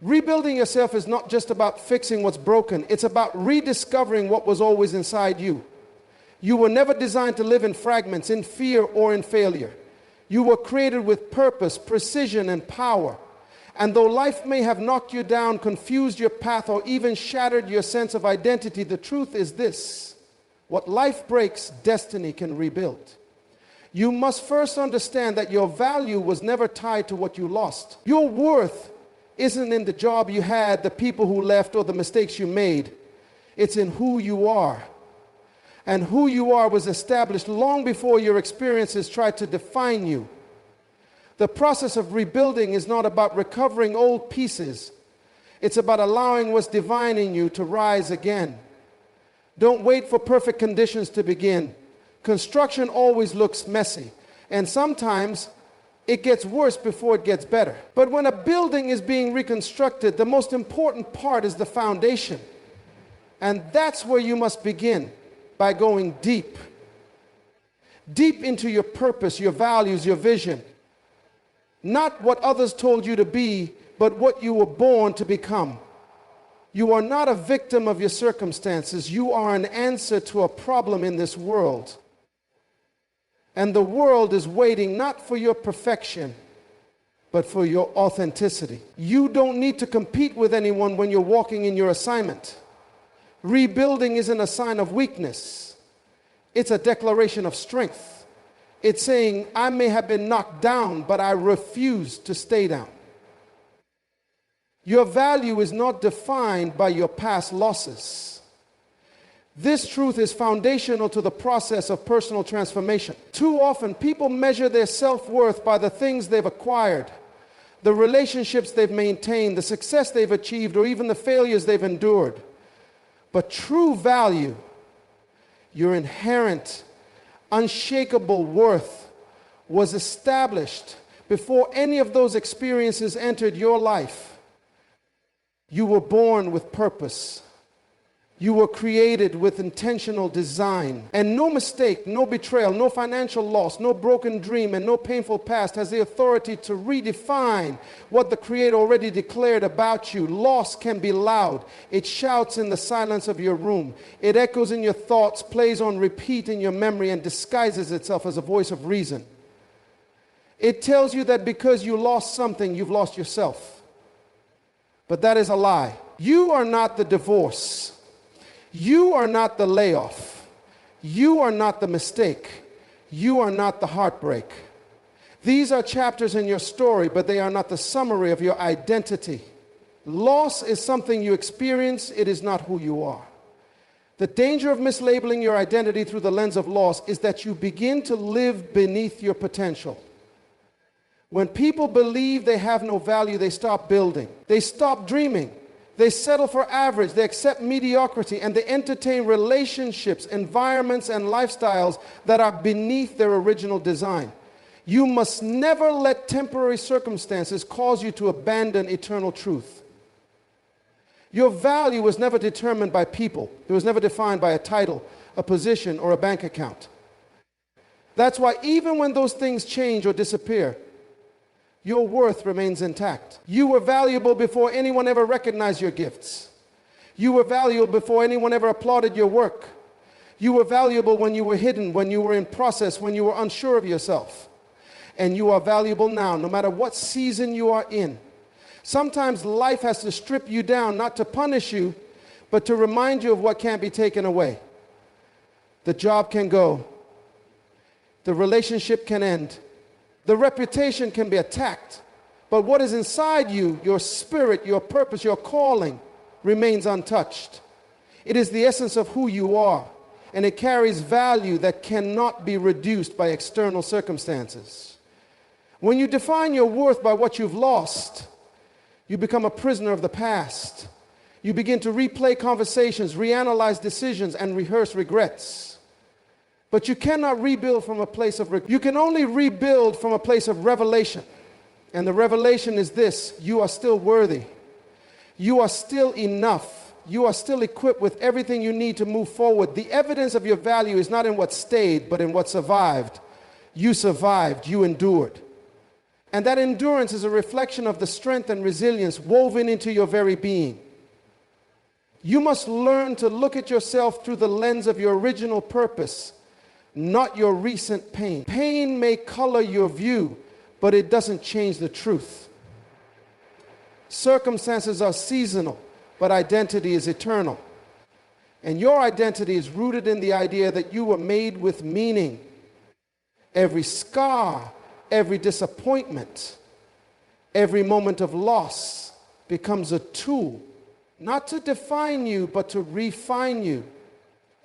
Rebuilding yourself is not just about fixing what's broken. It's about rediscovering what was always inside you. You were never designed to live in fragments, in fear, or in failure. You were created with purpose, precision, and power. And though life may have knocked you down, confused your path, or even shattered your sense of identity, the truth is this: what life breaks, destiny can rebuild. You must first understand that your value was never tied to what you lost. Your worth isn't in the job you had, the people who left, or the mistakes you made. It's in who you are. And who you are was established long before your experiences tried to define you. The process of rebuilding is not about recovering old pieces. It's about allowing what's divine in you to rise again. Don't wait for perfect conditions to begin. Construction always looks messy, and sometimes it gets worse before it gets better. But when a building is being reconstructed, the most important part is the foundation. And that's where you must begin, by going deep. Deep into your purpose, your values, your vision. Not what others told you to be, but what you were born to become. You are not a victim of your circumstances. You are an answer to a problem in this world. And the world is waiting not for your perfection, but for your authenticity. You don't need to compete with anyone when you're walking in your assignment. Rebuilding isn't a sign of weakness. It's a declaration of strength. It's saying, I may have been knocked down, but I refuse to stay down. Your value is not defined by your past losses. This truth is foundational to the process of personal transformation. Too often, people measure their self-worth by the things they've acquired, the relationships they've maintained, the success they've achieved, or even the failures they've endured. But true value, your inherent, unshakable worth, was established before any of those experiences entered your life. You were born with purpose. You were created with intentional design. And no mistake, no betrayal, no financial loss, no broken dream, and no painful past has the authority to redefine what the Creator already declared about you. Loss can be loud. It shouts in the silence of your room. It echoes in your thoughts, plays on repeat in your memory, and disguises itself as a voice of reason. It tells you that because you lost something, you've lost yourself. But that is a lie. You are not the divorce. You are not the layoff. You are not the mistake. You are not the heartbreak. These are chapters in your story, but they are not the summary of your identity. Loss is something you experience. It is not who you are. The danger of mislabeling your identity through the lens of loss is that you begin to live beneath your potential. When people believe they have no value, they stop building. They stop dreaming. They settle for average, they accept mediocrity, and they entertain relationships, environments, and lifestyles that are beneath their original design. You must never let temporary circumstances cause you to abandon eternal truth. Your value was never determined by people. It was never defined by a title, a position, or a bank account. That's why even when those things change or disappear, your worth remains intact. You were valuable before anyone ever recognized your gifts. You were valuable before anyone ever applauded your work. You were valuable when you were hidden, when you were in process, when you were unsure of yourself. And you are valuable now, no matter what season you are in. Sometimes life has to strip you down, not to punish you, but to remind you of what can't be taken away. The job can go. The relationship can end. The reputation can be attacked, but what is inside you, your spirit, your purpose, your calling, remains untouched. It is the essence of who you are, and it carries value that cannot be reduced by external circumstances. When you define your worth by what you've lost, you become a prisoner of the past. You begin to replay conversations, reanalyze decisions, and rehearse regrets. But you cannot rebuild from a place of regret. You can only rebuild from a place of revelation. And the revelation is this: you are still worthy. You are still enough. You are still equipped with everything you need to move forward. The evidence of your value is not in what stayed, but in what survived. You survived. You endured. And that endurance is a reflection of the strength and resilience woven into your very being. You must learn to look at yourself through the lens of your original purpose, not your recent pain. Pain may color your view, but it doesn't change the truth. Circumstances are seasonal, but identity is eternal. And your identity is rooted in the idea that you were made with meaning. Every scar, every disappointment, every moment of loss becomes a tool, not to define you, but to refine you.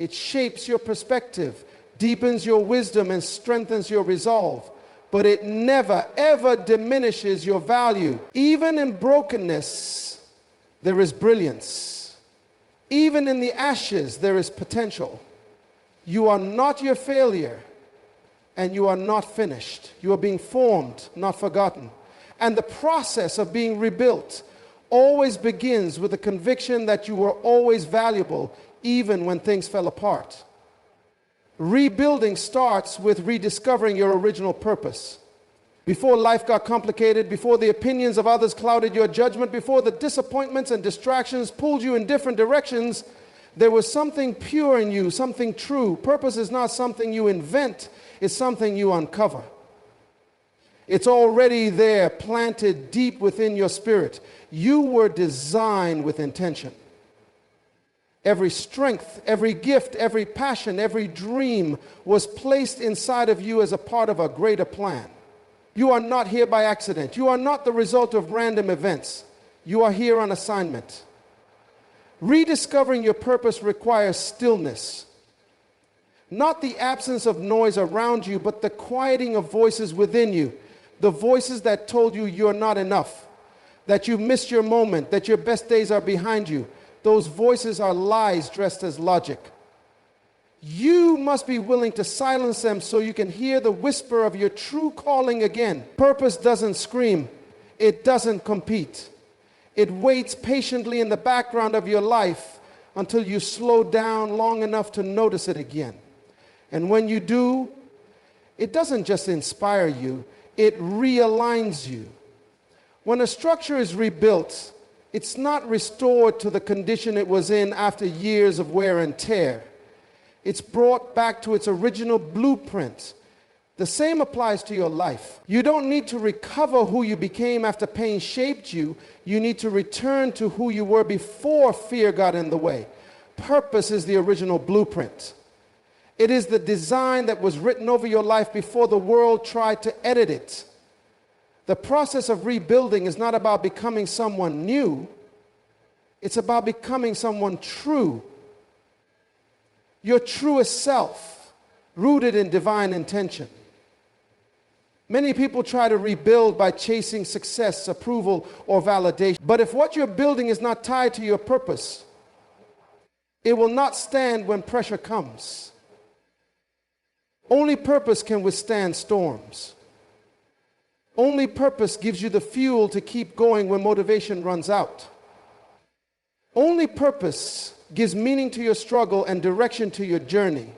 It shapes your perspective, deepens your wisdom, and strengthens your resolve. But it never, ever diminishes your value. Even in brokenness, there is brilliance. Even in the ashes, there is potential. You are not your failure, and you are not finished. You are being formed, not forgotten. And the process of being rebuilt always begins with the conviction that you were always valuable, even when things fell apart. Rebuilding starts with rediscovering your original purpose. Before life got complicated, before the opinions of others clouded your judgment, before the disappointments and distractions pulled you in different directions, there was something pure in you, something true. Purpose is not something you invent, it's something you uncover. It's already there, planted deep within your spirit. You were designed with intention. Every strength, every gift, every passion, every dream was placed inside of you as a part of a greater plan. You are not here by accident. You are not the result of random events. You are here on assignment. Rediscovering your purpose requires stillness. Not the absence of noise around you, but the quieting of voices within you. The voices that told you you're not enough, that you've missed your moment, that your best days are behind you. Those voices are lies dressed as logic. You must be willing to silence them so you can hear the whisper of your true calling again. Purpose doesn't scream. It doesn't compete. It waits patiently in the background of your life until you slow down long enough to notice it again. And when you do, it doesn't just inspire you, it realigns you. When a structure is rebuilt, it's not restored to the condition it was in after years of wear and tear. It's brought back to its original blueprint. The same applies to your life. You don't need to recover who you became after pain shaped you. You need to return to who you were before fear got in the way. Purpose is the original blueprint. It is the design that was written over your life before the world tried to edit it. The process of rebuilding is not about becoming someone new. It's about becoming someone true. Your truest self, rooted in divine intention. Many people try to rebuild by chasing success, approval, or validation. But if what you're building is not tied to your purpose, it will not stand when pressure comes. Only purpose can withstand storms. Only purpose gives you the fuel to keep going when motivation runs out. Only purpose gives meaning to your struggle and direction to your journey.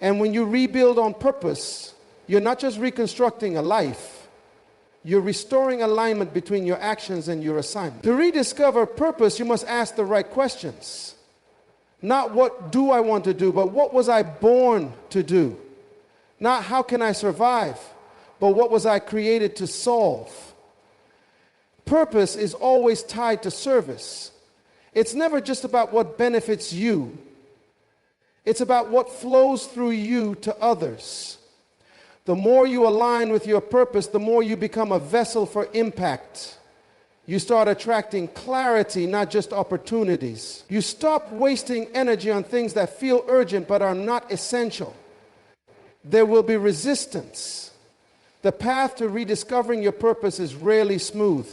And when you rebuild on purpose, you're not just reconstructing a life, you're restoring alignment between your actions and your assignment. To rediscover purpose, you must ask the right questions. Not what do I want to do, but what was I born to do? Not how can I survive, but what was I created to solve? Purpose is always tied to service. It's never just about what benefits you. It's about what flows through you to others. The more you align with your purpose, the more you become a vessel for impact. You start attracting clarity, not just opportunities. You stop wasting energy on things that feel urgent but are not essential. There will be resistance. The path to rediscovering your purpose is rarely smooth.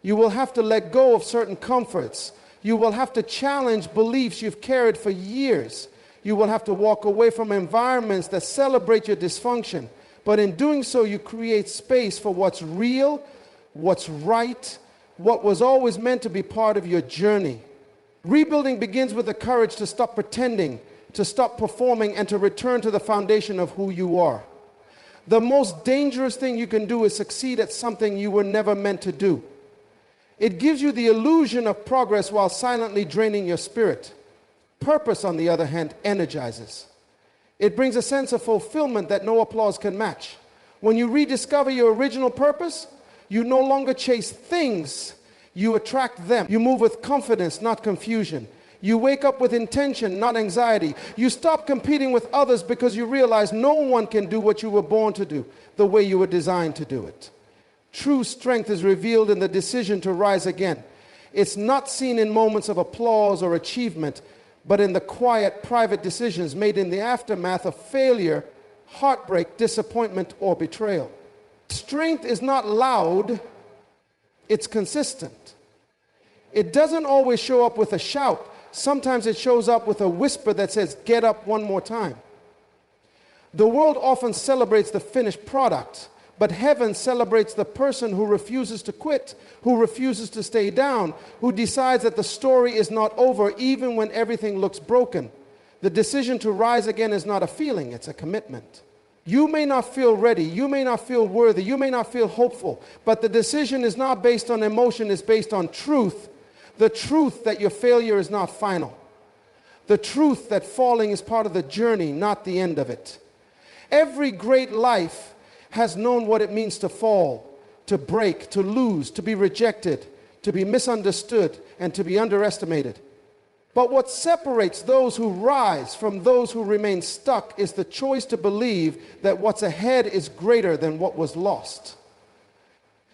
You will have to let go of certain comforts. You will have to challenge beliefs you've carried for years. You will have to walk away from environments that celebrate your dysfunction. But in doing so, you create space for what's real, what's right, what was always meant to be part of your journey. Rebuilding begins with the courage to stop pretending, to stop performing, and to return to the foundation of who you are. The most dangerous thing you can do is succeed at something you were never meant to do. It gives you the illusion of progress while silently draining your spirit. Purpose, on the other hand, energizes. It brings a sense of fulfillment that no applause can match. When you rediscover your original purpose, you no longer chase things, you attract them. You move with confidence, not confusion. You wake up with intention, not anxiety. You stop competing with others because you realize no one can do what you were born to do, the way you were designed to do it. True strength is revealed in the decision to rise again. It's not seen in moments of applause or achievement, but in the quiet, private decisions made in the aftermath of failure, heartbreak, disappointment, or betrayal. Strength is not loud, it's consistent. It doesn't always show up with a shout. Sometimes it shows up with a whisper that says, "Get up one more time." The world often celebrates the finished product, but heaven celebrates the person who refuses to quit, who refuses to stay down, who decides that the story is not over even when everything looks broken. The decision to rise again is not a feeling, it's a commitment. You may not feel ready, you may not feel worthy, you may not feel hopeful, but the decision is not based on emotion, it's based on truth. The truth that your failure is not final. The truth that falling is part of the journey, not the end of it. Every great life has known what it means to fall, to break, to lose, to be rejected, to be misunderstood, and to be underestimated. But what separates those who rise from those who remain stuck is the choice to believe that what's ahead is greater than what was lost.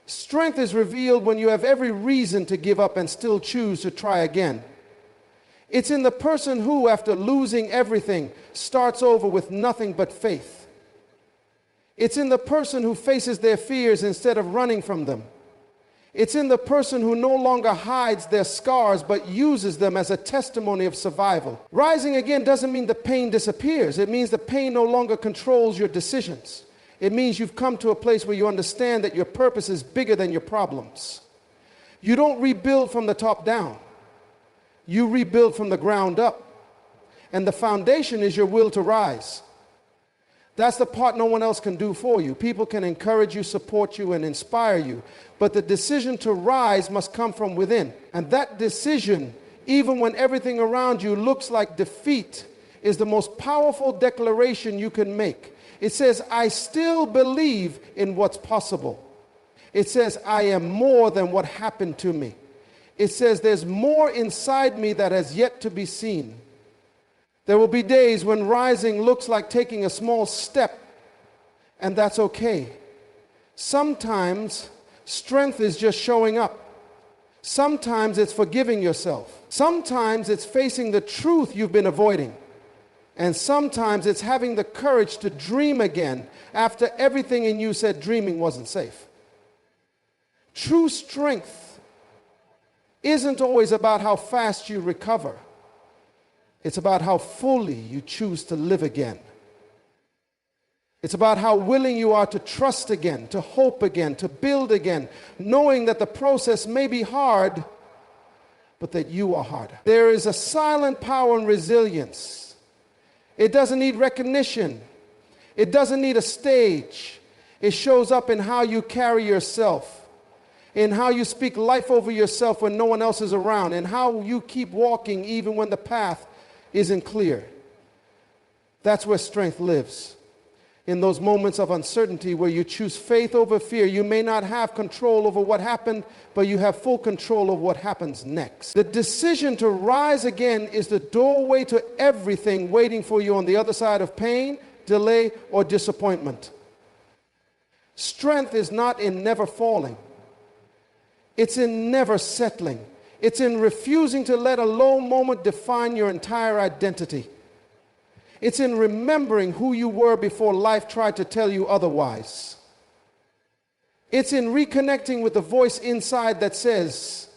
Strength is revealed when you have every reason to give up and still choose to try again. It's in the person who, after losing everything, starts over with nothing but faith. It's in the person who faces their fears instead of running from them. It's in the person who no longer hides their scars but uses them as a testimony of survival. Rising again doesn't mean the pain disappears. It means the pain no longer controls your decisions. It means you've come to a place where you understand that your purpose is bigger than your problems. You don't rebuild from the top down. You rebuild from the ground up. And the foundation is your will to rise. That's the part no one else can do for you. People can encourage you, support you, and inspire you. But the decision to rise must come from within. And that decision, even when everything around you looks like defeat, is the most powerful declaration you can make. It says, I still believe in what's possible. It says, I am more than what happened to me. It says, there's more inside me that has yet to be seen. There will be days when rising looks like taking a small step, and that's okay. Sometimes strength is just showing up. Sometimes it's forgiving yourself. Sometimes it's facing the truth you've been avoiding. And sometimes it's having the courage to dream again after everything in you said dreaming wasn't safe. True strength isn't always about how fast you recover. It's about how fully you choose to live again. It's about how willing you are to trust again, to hope again, to build again, knowing that the process may be hard, but that you are harder. There is a silent power and resilience. It doesn't need recognition. It doesn't need a stage. It shows up in how you carry yourself, in how you speak life over yourself when no one else is around, and how you keep walking even when the path isn't clear. That's where strength lives. In those moments of uncertainty where you choose faith over fear, you may not have control over what happened, but you have full control of what happens next. The decision to rise again is the doorway to everything waiting for you on the other side of pain, delay, or disappointment. Strength is not in never falling. It's in never settling. It's in refusing to let a low moment define your entire identity. It's in remembering who you were before life tried to tell you otherwise. It's in reconnecting with the voice inside that says,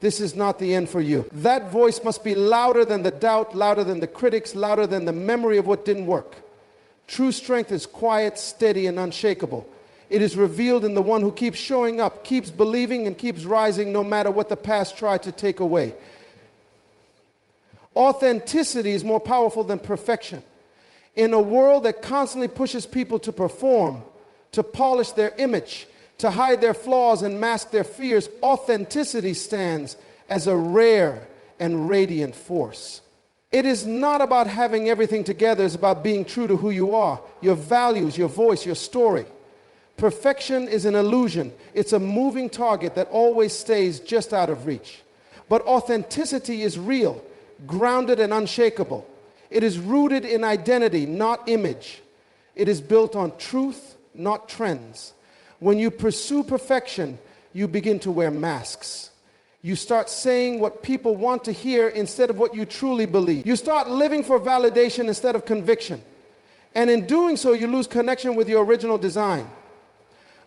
this is not the end for you. That voice must be louder than the doubt, louder than the critics, louder than the memory of what didn't work. True strength is quiet, steady, and unshakable. It is revealed in the one who keeps showing up, keeps believing, and keeps rising no matter what the past tried to take away. Authenticity is more powerful than perfection. In a world that constantly pushes people to perform, to polish their image, to hide their flaws and mask their fears, authenticity stands as a rare and radiant force. It is not about having everything together. It's about being true to who you are, your values, your voice, your story. Perfection is an illusion. It's a moving target that always stays just out of reach. But authenticity is real, grounded and unshakable. It is rooted in identity, not image. It is built on truth, not trends. When you pursue perfection, you begin to wear masks. You start saying what people want to hear instead of what you truly believe. You start living for validation instead of conviction. And in doing so, you lose connection with your original design.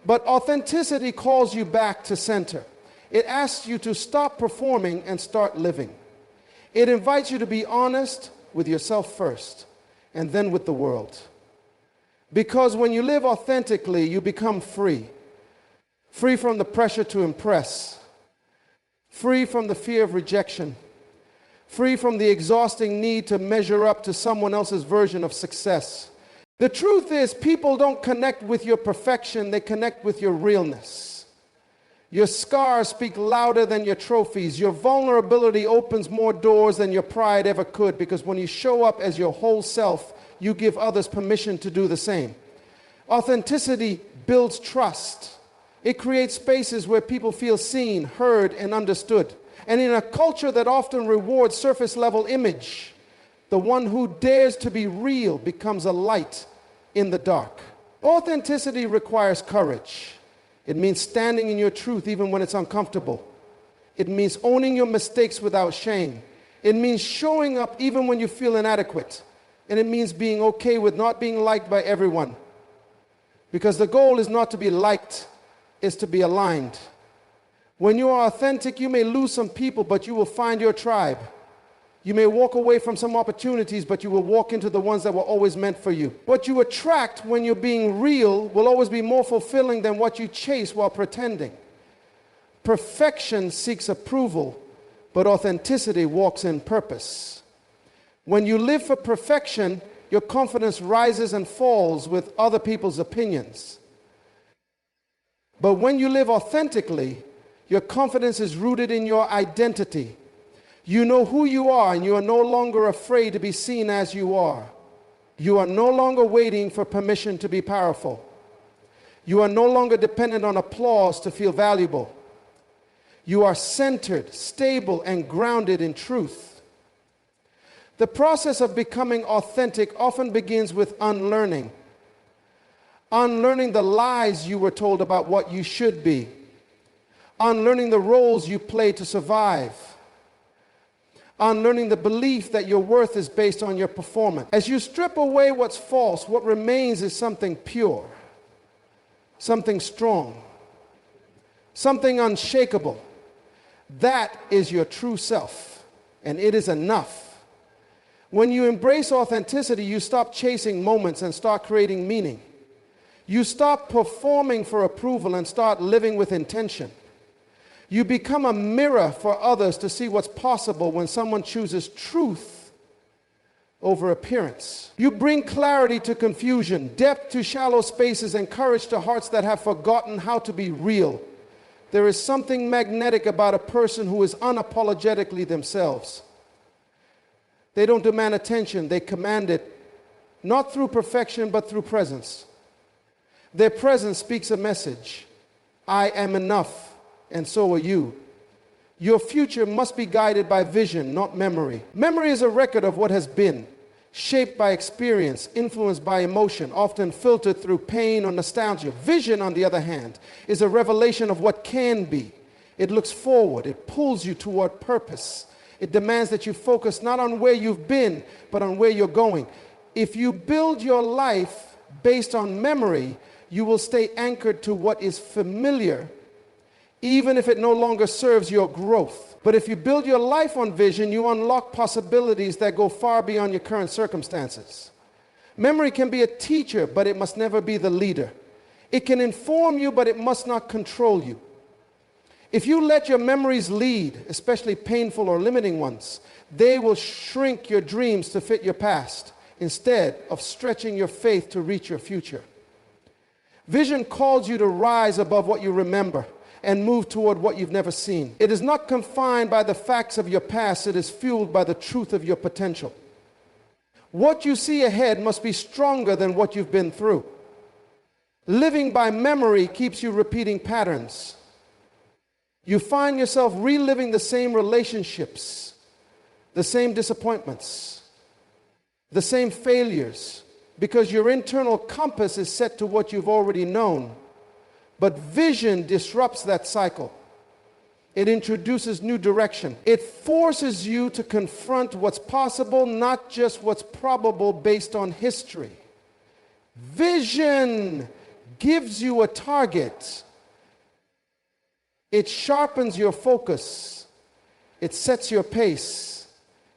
But authenticity calls you back to center. It asks you to stop performing and start living. It invites you to be honest with yourself first, and then with the world. Because when you live authentically, you become free. Free from the pressure to impress. Free from the fear of rejection. Free from the exhausting need to measure up to someone else's version of success. The truth is, people don't connect with your perfection, they connect with your realness. Your scars speak louder than your trophies. Your vulnerability opens more doors than your pride ever could, because when you show up as your whole self, you give others permission to do the same. Authenticity builds trust. It creates spaces where people feel seen, heard, and understood. And in a culture that often rewards surface-level image, the one who dares to be real becomes a light in the dark. Authenticity requires courage. It means standing in your truth even when it's uncomfortable. It means owning your mistakes without shame. It means showing up even when you feel inadequate. And it means being okay with not being liked by everyone. Because the goal is not to be liked, it's to be aligned. When you are authentic, you may lose some people, but you will find your tribe. You may walk away from some opportunities, but you will walk into the ones that were always meant for you. What you attract when you're being real will always be more fulfilling than what you chase while pretending. Perfection seeks approval, but authenticity walks in purpose. When you live for perfection, your confidence rises and falls with other people's opinions. But when you live authentically, your confidence is rooted in your identity. You know who you are, and you are no longer afraid to be seen as you are. You are no longer waiting for permission to be powerful. You are no longer dependent on applause to feel valuable. You are centered, stable, and grounded in truth. The process of becoming authentic often begins with unlearning. Unlearning the lies you were told about what you should be. Unlearning the roles you play to survive. Unlearning the belief that your worth is based on your performance. As you strip away what's false, what remains is something pure, something strong, something unshakable. That is your true self, and it is enough. When you embrace authenticity, you stop chasing moments and start creating meaning. You stop performing for approval and start living with intention. You become a mirror for others to see what's possible when someone chooses truth over appearance. You bring clarity to confusion, depth to shallow spaces, and courage to hearts that have forgotten how to be real. There is something magnetic about a person who is unapologetically themselves. They don't demand attention, they command it, not through perfection, but through presence. Their presence speaks a message. I am enough. And so are you. Your future must be guided by vision, not memory. Memory is a record of what has been, shaped by experience, influenced by emotion, often filtered through pain or nostalgia. Vision, on the other hand, is a revelation of what can be. It looks forward. It pulls you toward purpose. It demands that you focus not on where you've been, but on where you're going. If you build your life based on memory, you will stay anchored to what is familiar, even if it no longer serves your growth. But if you build your life on vision, you unlock possibilities that go far beyond your current circumstances. Memory can be a teacher, but it must never be the leader. It can inform you, but it must not control you. If you let your memories lead, especially painful or limiting ones, they will shrink your dreams to fit your past. instead of stretching your faith to reach your future. Vision calls you to rise above what you remember and move toward what you've never seen. It is not confined by the facts of your past. It is fueled by the truth of your potential. What you see ahead must be stronger than what you've been through. Living by memory keeps you repeating patterns. You find yourself reliving the same relationships, the same disappointments, the same failures, because your internal compass is set to what you've already known. But vision disrupts that cycle. It introduces new direction. It forces you to confront what's possible, not just what's probable based on history. Vision gives you a target. It sharpens your focus. It sets your pace.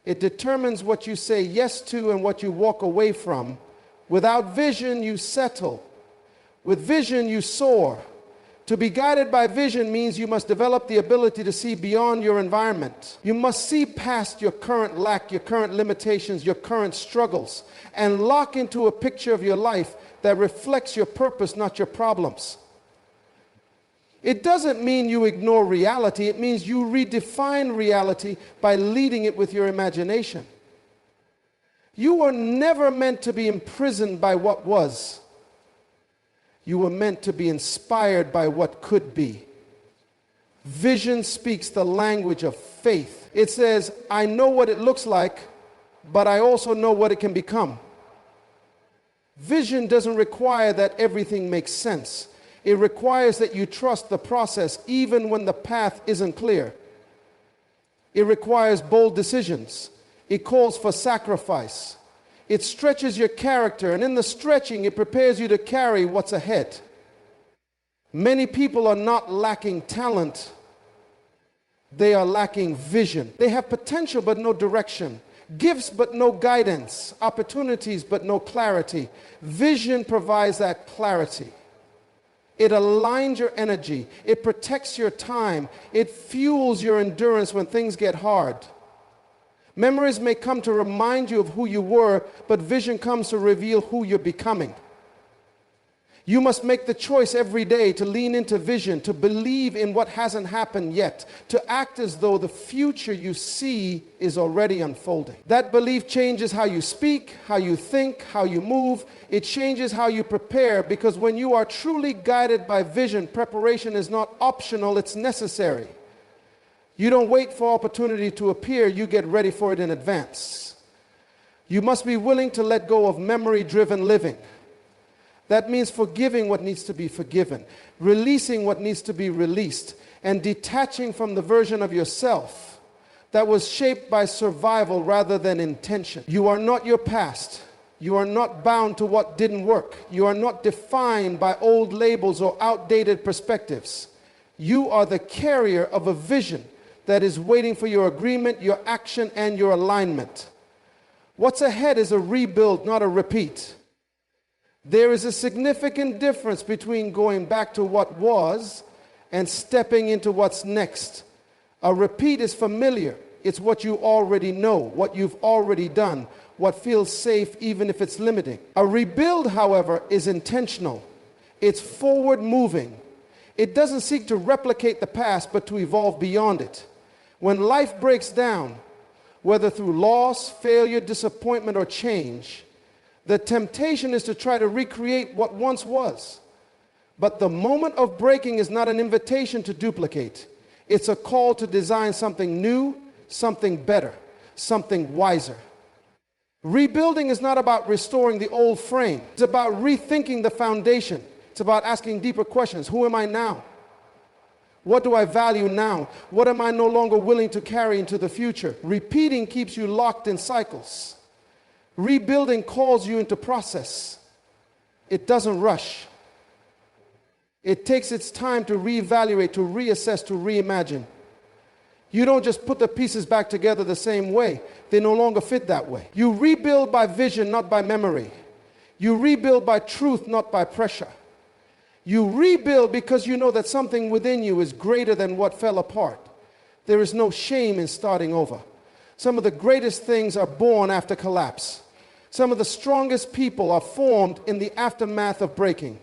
It determines what you say yes to and what you walk away from. Without vision, you settle. With vision, you soar. To be guided by vision means you must develop the ability to see beyond your environment. You must see past your current lack, your current limitations, your current struggles, and lock into a picture of your life that reflects your purpose, not your problems. It doesn't mean you ignore reality. It means you redefine reality by leading it with your imagination. You were never meant to be imprisoned by what was. You were meant to be inspired by what could be. Vision speaks the language of faith. It says, I know what it looks like, but I also know what it can become. Vision doesn't require that everything makes sense. It requires that you trust the process even when the path isn't clear. It requires bold decisions. It calls for sacrifice. It stretches your character, and in the stretching, it prepares you to carry what's ahead. Many people are not lacking talent. They are lacking vision. They have potential but no direction. Gifts but no guidance. Opportunities but no clarity. Vision provides that clarity. It aligns your energy. It protects your time. It fuels your endurance when things get hard. Memories may come to remind you of who you were, but vision comes to reveal who you're becoming. You must make the choice every day to lean into vision, to believe in what hasn't happened yet, to act as though the future you see is already unfolding. That belief changes how you speak, how you think, how you move. It changes how you prepare, because when you are truly guided by vision, preparation is not optional, it's necessary. You don't wait for opportunity to appear, you get ready for it in advance. You must be willing to let go of memory-driven living. That means forgiving what needs to be forgiven, releasing what needs to be released, and detaching from the version of yourself that was shaped by survival rather than intention. You are not your past. You are not bound to what didn't work. You are not defined by old labels or outdated perspectives. You are the carrier of a vision that is waiting for your agreement, your action, and your alignment. What's ahead is a rebuild, not a repeat. There is a significant difference between going back to what was and stepping into what's next. A repeat is familiar. It's what you already know, what you've already done, what feels safe even if it's limiting. A rebuild, however, is intentional. It's forward moving. It doesn't seek to replicate the past, but to evolve beyond it. When life breaks down, whether through loss, failure, disappointment, or change, the temptation is to try to recreate what once was. But the moment of breaking is not an invitation to duplicate. It's a call to design something new, something better, something wiser. Rebuilding is not about restoring the old frame. It's about rethinking the foundation. It's about asking deeper questions. Who am I now? What do I value now? What am I no longer willing to carry into the future? Repeating keeps you locked in cycles. Rebuilding calls you into process. It doesn't rush. It takes its time to reevaluate, to reassess, to reimagine. You don't just put the pieces back together the same way. They no longer fit that way. You rebuild by vision, not by memory. You rebuild by truth, not by pressure. You rebuild because you know that something within you is greater than what fell apart. There is no shame in starting over. Some of the greatest things are born after collapse. Some of the strongest people are formed in the aftermath of breaking.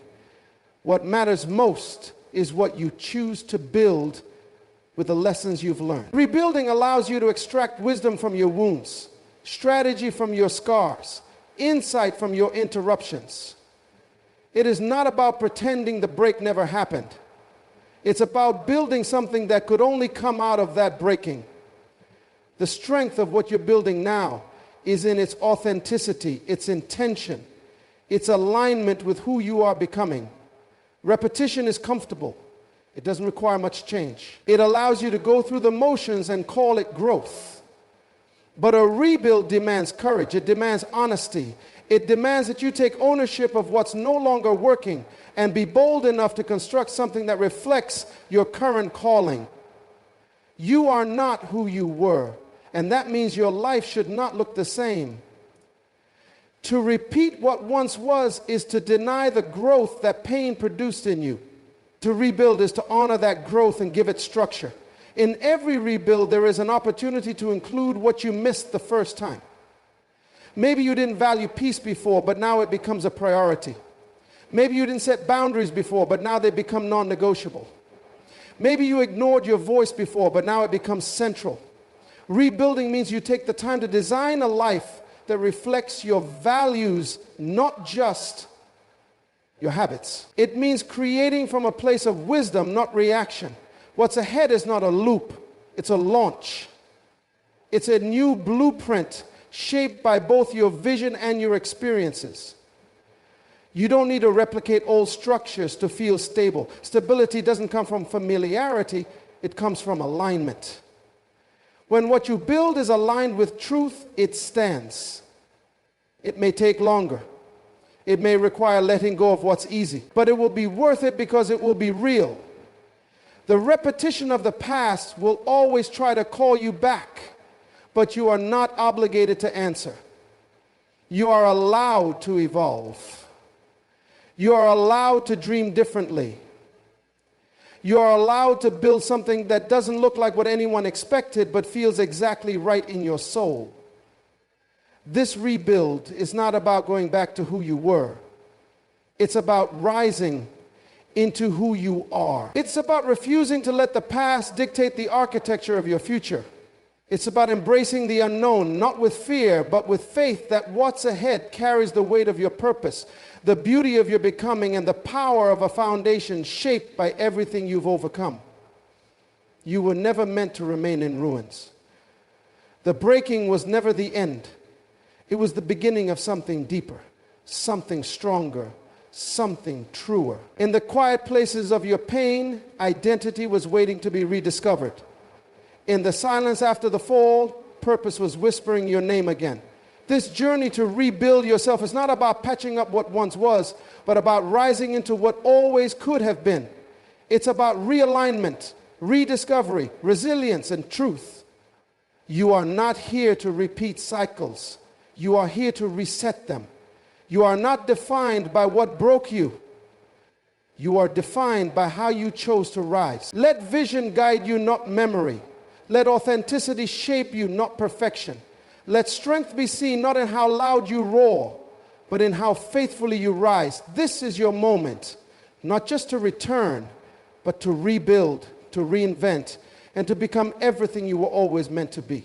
What matters most is what you choose to build with the lessons you've learned. Rebuilding allows you to extract wisdom from your wounds, strategy from your scars, insight from your interruptions. It is not about pretending the break never happened. It's about building something that could only come out of that breaking. The strength of what you're building now is in its authenticity, its intention, its alignment with who you are becoming. Repetition is comfortable. It doesn't require much change. It allows you to go through the motions and call it growth. But a rebuild demands courage. It demands honesty. It demands that you take ownership of what's no longer working and be bold enough to construct something that reflects your current calling. You are not who you were, and that means your life should not look the same. To repeat what once was is to deny the growth that pain produced in you. To rebuild is to honor that growth and give it structure. In every rebuild, there is an opportunity to include what you missed the first time. Maybe you didn't value peace before, but now it becomes a priority. Maybe you didn't set boundaries before, but now they become non-negotiable. Maybe you ignored your voice before, but now it becomes central. Rebuilding means you take the time to design a life that reflects your values, not just your habits. It means creating from a place of wisdom, not reaction. What's ahead is not a loop, it's a launch. It's a new blueprint shaped by both your vision and your experiences. You don't need to replicate old structures to feel stable. Stability doesn't come from familiarity, it comes from alignment. When what you build is aligned with truth, it stands. It may take longer. It may require letting go of what's easy, but it will be worth it because it will be real. The repetition of the past will always try to call you back, but you are not obligated to answer. You are allowed to evolve. You are allowed to dream differently. You are allowed to build something that doesn't look like what anyone expected, but feels exactly right in your soul. This rebuild is not about going back to who you were. It's about rising into who you are. It's about refusing to let the past dictate the architecture of your future. It's about embracing the unknown, not with fear, but with faith that what's ahead carries the weight of your purpose, the beauty of your becoming, and the power of a foundation shaped by everything you've overcome. You were never meant to remain in ruins. The breaking was never the end. It was the beginning of something deeper, something stronger, something truer. In the quiet places of your pain, identity was waiting to be rediscovered. In the silence after the fall, purpose was whispering your name again. This journey to rebuild yourself is not about patching up what once was, but about rising into what always could have been. It's about realignment, rediscovery, resilience, and truth. You are not here to repeat cycles. You are here to reset them. You are not defined by what broke you. You are defined by how you chose to rise. Let vision guide you, not memory. Let authenticity shape you, not perfection. Let strength be seen not in how loud you roar, but in how faithfully you rise. This is your moment, not just to return, but to rebuild, to reinvent, and to become everything you were always meant to be.